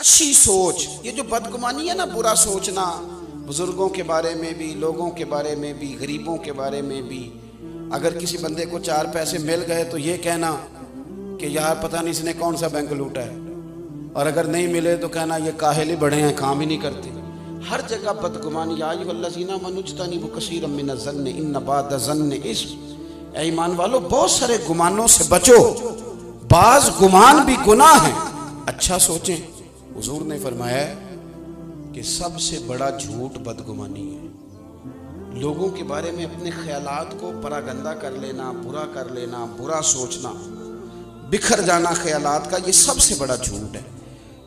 अच्छी सोच, ये जो बदगुमानी है ना, बुरा सोचना, बुजुर्गों के बारे में भी, लोगों के बारे में भी, गरीबों के बारे में भी। अगर किसी बंदे को 4 पैसे मिल गए तो ये कहना कि यार पता नहीं इसने कौन सा बैंक लूटा है, और अगर नहीं मिले तो कहना ये काहिल ही बड़े हैं, काम ही नहीं करते। हर जगह बदगुमानी। या अय्युहल्लज़ीना मनुज्तनिबू कसीरम मिनज़्ज़न्नि इन्न बअदज़्ज़न्नि इस्म। ऐ ईमान वालो, बहुत सारे गुमानों से बचो, बाज गुमान भी गुनाह है। अच्छा सोचें। हुजूर ने फरमाया कि सबसे बड़ा झूठ बदगुमानी है। लोगों के बारे में अपने ख्यालात को परागंदा कर लेना, बुरा कर लेना, बुरा सोचना, बिखर जाना ख्यालात का, ये सबसे बड़ा झूठ है।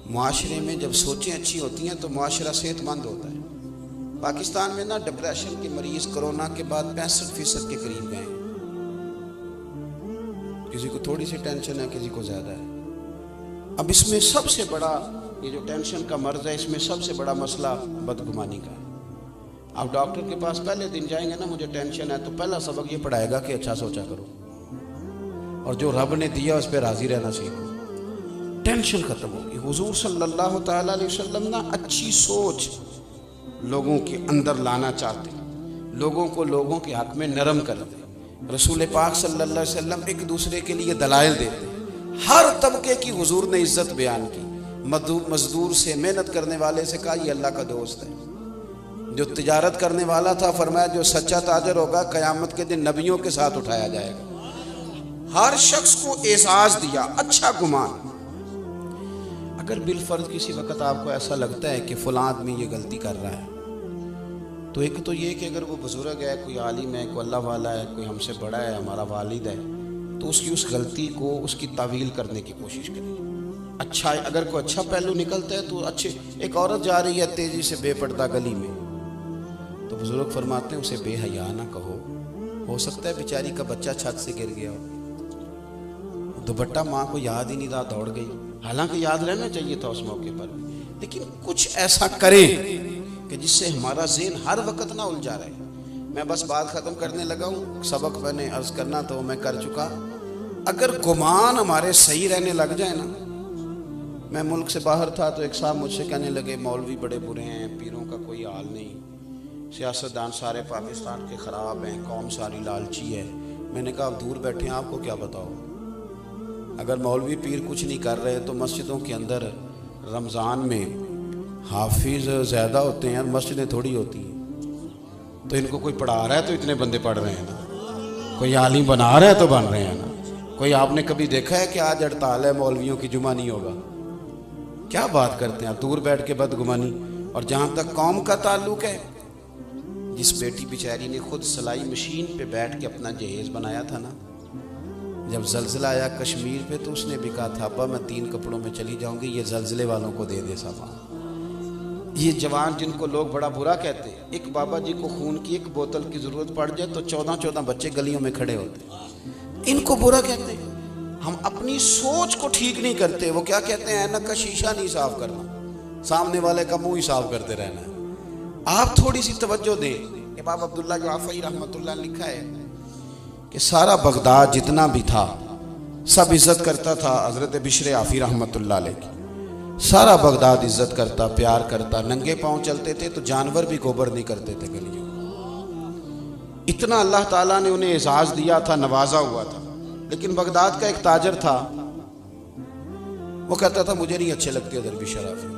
मुआशरे में जब सोचें अच्छी होती हैं तो मुआशरा सेहतमंद होता है। पाकिस्तान में ना डिप्रेशन के मरीज कोरोना के बाद 65% के करीब गए। किसी को थोड़ी सी टेंशन है, किसी को ज्यादा है। अब इसमें सबसे बड़ा ये जो टेंशन का मर्ज है, इसमें सबसे बड़ा मसला बदगुमानी का है। आप डॉक्टर के पास पहले दिन जाएंगे ना, मुझे टेंशन है, तो पहला सबक ये पढ़ाएगा कि अच्छा सोचा करो और जो रब ने दिया उस पर राजी रहना सीखो। टेंशन खत्म होगी। हुजूर सल्लल्लाहु तआला अलैहि वसल्लम ना अच्छी सोच लोगों के अंदर लाना चाहते, लोगों को लोगों के हक में नरम कर दे। रसूल पाक सल्लल्लाहु अलैहि वसल्लम एक दूसरे के लिए दलाइल देते। हर तबके की हुजूर ने इज्जत बयान की। मजदूर से, मेहनत करने वाले से कहा ये अल्लाह का दोस्त है। जो तिजारत करने वाला था फरमाया जो सच्चा ताजर होगा कयामत के दिन नबियों के साथ उठाया जाएगा। हर शख्स को एहसास दिया, अच्छा गुमान। अगर बिलफर्ज किसी वक्त आपको ऐसा लगता है कि फलां आदमी ये गलती कर रहा है, तो एक तो ये कि अगर वो बुजुर्ग है, कोई आलिम है, कोई अल्लाह वाला है, कोई हमसे बड़ा है, हमारा वालिद है, तो उसकी उस गलती को, उसकी तावील करने की कोशिश करें। अच्छा, अगर कोई अच्छा पहलू निकलता है तो अच्छे। एक औरत जा रही है तेजी से बेपर्दा गली में, तो बुजुर्ग फरमाते हैं उसे बेहया ना कहो, हो सकता है बेचारी का बच्चा छत से गिर गया हो, दुपट्टा माँ को याद ही नहीं रहा, दौड़ गई। हालांकि याद रहना चाहिए था उस मौके पर, लेकिन कुछ ऐसा करें कि जिससे हमारा ज़हन हर वक्त ना उलझा रहे। मैं बस बात ख़त्म करने लगा हूँ। सबक मैंने अर्ज़ करना तो मैं कर चुका। अगर गुमान हमारे सही रहने लग जाए ना, मैं मुल्क से बाहर था तो एक साहब मुझसे कहने लगे मौलवी बड़े बुरे हैं, पीरों का कोई हाल नहीं, सियासतदान सारे पाकिस्तान के ख़राब हैं, कौम सारी लालची है। मैंने कहा आप दूर बैठे हैं, आपको क्या बताओ। अगर मौलवी पीर कुछ नहीं कर रहे तो मस्जिदों के अंदर रमज़ान में हाफिज़ ज़्यादा होते हैं और मस्जिदें थोड़ी होती हैं, तो इनको कोई पढ़ा रहा है तो इतने बंदे पढ़ रहे हैं ना, कोई आलिम बना रहा है तो बन रहे हैं ना। कोई आपने कभी देखा है कि आज हड़ताल है मौलवियों की, जुमा नहीं होगा? क्या बात करते हैं आप, दूर बैठ के बदगुमानी। और जहाँ तक कौम का ताल्लुक है, जिस बेटी बेचारी ने खुद सिलाई मशीन पे बैठ के अपना जहेज़ बनाया था ना, जब जल्जला आया कश्मीर पे तो उसने भी कहा था अब्बा मैं 3 कपड़ों में चली जाऊंगी, ये जल्जले वालों को दे दे सामान। ये जवान जिनको लोग बड़ा बुरा कहते हैं, एक बाबा जी को खून की एक बोतल की ज़रूरत पड़ जाए तो 14-14 बच्चे गलियों में खड़े होते, इनको बुरा कहते हैं। हम अपनी सोच को ठीक नहीं करते। वो क्या कहते हैं, ऐनक का शीशा नहीं साफ करना, सामने वाले का मुंह ही साफ करते रहना है। आप थोड़ी सी तवज्जो दें। इमाम अब्दुल्ला जाफरी रहमतुल्लाह लिखा है कि सारा बगदाद जितना भी था सब इज्जत करता था हजरत बिशर आफी रहमतुल्लाह अलैह की। सारा बगदाद इज्जत करता, प्यार करता। नंगे पांव चलते थे तो जानवर भी गोबर नहीं करते थे गलियों। इतना अल्लाह ताला ने उन्हें एजाज दिया था, नवाजा हुआ था। लेकिन बगदाद का एक ताजर था, वो कहता था मुझे नहीं अच्छे लगते उधर भी शराफी।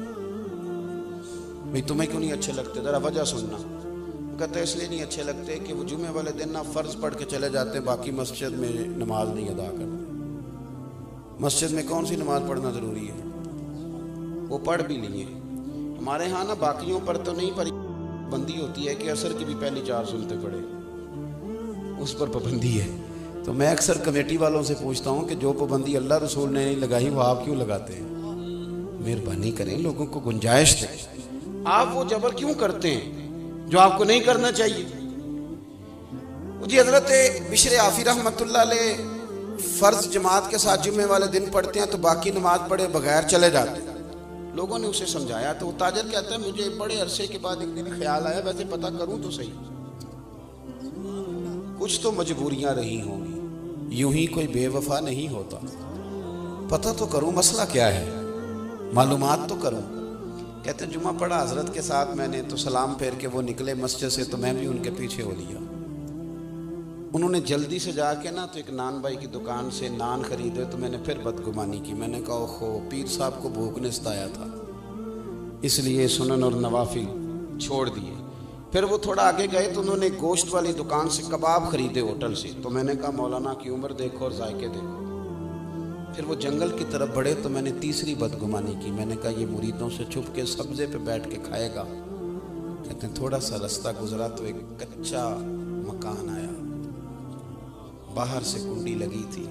भाई तुम्हें क्यों नहीं अच्छे लगते, जरा वजह सुनना। वो कहता है इसलिए नहीं अच्छे लगते कि वो जुमे वाले दिन ना फर्ज पढ़ के चले जाते, बाकी मस्जिद में नमाज नहीं अदा करते। मस्जिद में कौन सी नमाज पढ़ना जरूरी है, वो पढ़ भी लिए। हमारे यहाँ ना बाकियों पर तो नहीं, पर पाबंदी होती है कि असर की भी पहली 4 सुनते पड़े, उस पर पाबंदी है। तो मैं अक्सर कमेटी वालों से पूछता हूँ कि जो पाबंदी अल्लाह रसूल ने नहीं लगाई वो आप क्यों लगाते हैं? मेहरबानी करें, लोगों को गुंजाइश दें। आप वो जबर क्यों करते हैं जो आपको नहीं करना चाहिए? जी हजरत बिशर आफी रहमतुल्लाह अलैह फर्ज जमात के साथ जुम्मे वाले दिन पढ़ते हैं तो बाकी नमाज पढ़े बगैर चले जाते हैं। लोगों ने उसे समझाया तो वो ताजर कहता है मुझे बड़े अरसे के बाद एक दिन ख्याल आया वैसे पता करूं तो सही, कुछ तो मजबूरियां रही होंगी, यूं ही कोई बेवफा नहीं होता, पता तो करूं मसला क्या है। मालूमात तो करूं। कहते जुमा पढ़ा हजरत के साथ मैंने, तो सलाम फेर के वो निकले मस्जिद से, तो मैं भी उनके पीछे हो लिया। उन्होंने जल्दी से जाके ना तो एक नान भाई की दुकान से नान खरीदे, तो मैंने फिर बदगुमानी की। मैंने कहा ओहो, पीर साहब को भूख ने सताया था, इसलिए सुनन और नवाफिल छोड़ दिए। फिर वो थोड़ा आगे गए तो उन्होंने गोश्त वाली दुकान से कबाब खरीदे होटल से, तो मैंने कहा मौलाना की उम्र देखो और जायके देखो। फिर वो जंगल की तरफ बढ़े तो मैंने तीसरी बदगुमानी की। मैंने कहा ये मुरीदों से छुप के सब्जे पे बैठ के खाएगा। कहते हैं थोड़ा सा रास्ता गुजरा तो एक कच्चा मकान आया, बाहर से कुंडी लगी थी।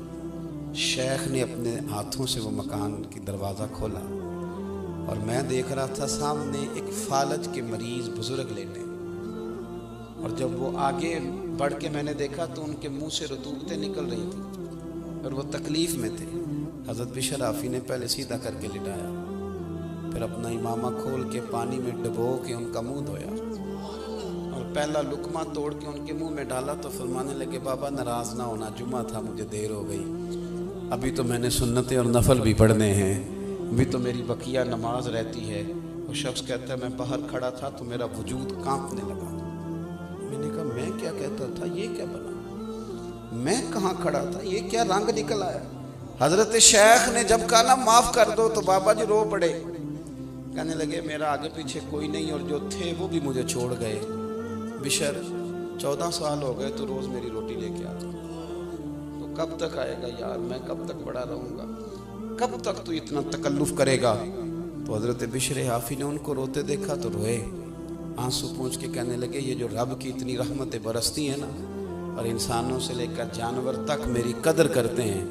शेख ने अपने हाथों से वो मकान की दरवाज़ा खोला और मैं देख रहा था सामने एक फालज के मरीज बुजुर्ग लेटे। और जब वो आगे बढ़ के मैंने देखा तो उनके मुंह से रतूबतें निकल रही थी और वो तकलीफ में थे। हज़रत बिशर आफी ने पहले सीधा करके लिटाया, फिर अपना इमामा खोल के पानी में डुबो के उनका मुंह धोया और पहला लुकमा तोड़ के उनके मुंह में डाला। तो फरमाने लगे बाबा नाराज़ ना होना, जुमा था, मुझे देर हो गई, अभी तो मैंने सुन्नतें और नफल भी पढ़ने हैं, अभी तो मेरी बकिया नमाज रहती है। वो शख्स कहता है मैं बाहर खड़ा था तो मेरा वजूद कांपने लगा। मैंने कहा मैं क्या कहता था, ये क्या बना, मैं कहाँ खड़ा था, ये क्या रंग निकल आया। हजरत शेख ने जब कहा ना माफ़ कर दो तो बाबा जी रो पड़े। कहने लगे मेरा आगे पीछे कोई नहीं और जो थे वो भी मुझे छोड़ गए। बिशर 14 साल हो गए तो रोज़ मेरी रोटी लेके आता, तो कब तक आएगा यार, मैं कब तक बड़ा रहूँगा, कब तक तू इतना तकल्लुफ़ करेगा। तो हज़रत बिशर हाफी ने उनको रोते देखा तो रोए, आंसू पूंछ के कहने लगे ये जो रब की इतनी रहमतें बरसती हैं ना और इंसानों से लेकर जानवर तक मेरी कदर करते हैं,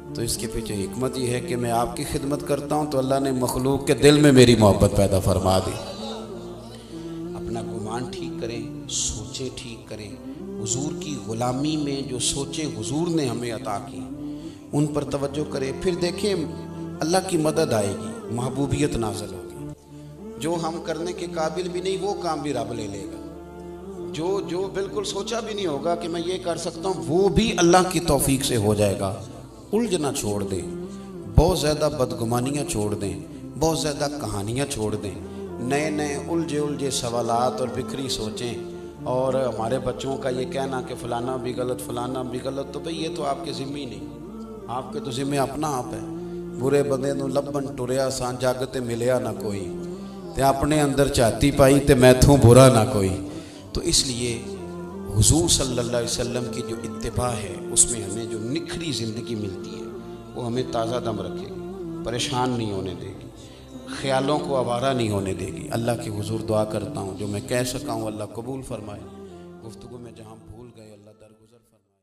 तो इसके पीछे हिकमत ये है कि मैं आपकी खिदमत करता हूँ तो अल्लाह ने मखलूक के दिल में मेरी मोहब्बत पैदा फरमा दी। अपना गुमान ठीक करें, सोचें ठीक करें, हुजूर की ग़ुलामी में जो सोचें हुजूर ने हमें अता की उन पर तवज्जो करें। फिर देखें अल्लाह की मदद आएगी, महबूबियत नाज़िल होगी। जो हम करने के काबिल भी नहीं वो काम भी रब ले लेगा। जो बिल्कुल सोचा भी नहीं होगा कि मैं ये कर सकता हूँ वो भी अल्लाह की तौफीक से हो जाएगा। उलझना छोड़ दें, बहुत ज़्यादा बदगुमानियाँ छोड़ दें, बहुत ज़्यादा कहानियाँ छोड़ दें, नए नए उलझे सवालात और बिखरी सोचें। और हमारे बच्चों का ये कहना कि फ़लाना भी गलत फ़लाना भी गलत, तो भाई ये तो आपके ज़िम्मे ही नहीं, आपके तो ज़िम्मे अपना आप है। बुरे बंदे नूं लभन टुरिया सां जग ते मिलिया ना कोई, ते अपने अंदर झाती पाई ते मैथों बुरा ना कोई। तो इसलिए हुजूर सल्लल्लाहु अलैहि वसल्लम की जो इत्तिबा है उसमें हमें जो निखरी ज़िंदगी मिलती है वो हमें ताज़ा दम रखेगी, परेशान नहीं होने देगी, ख्यालों को आवारा नहीं होने देगी। अल्लाह के हुजूर दुआ करता हूँ जो मैं कह सका हूँ अल्लाह कबूल फरमाए। गुफ्तगू में जहाँ भूल गए अल्लाह दरगुजर फरमाए।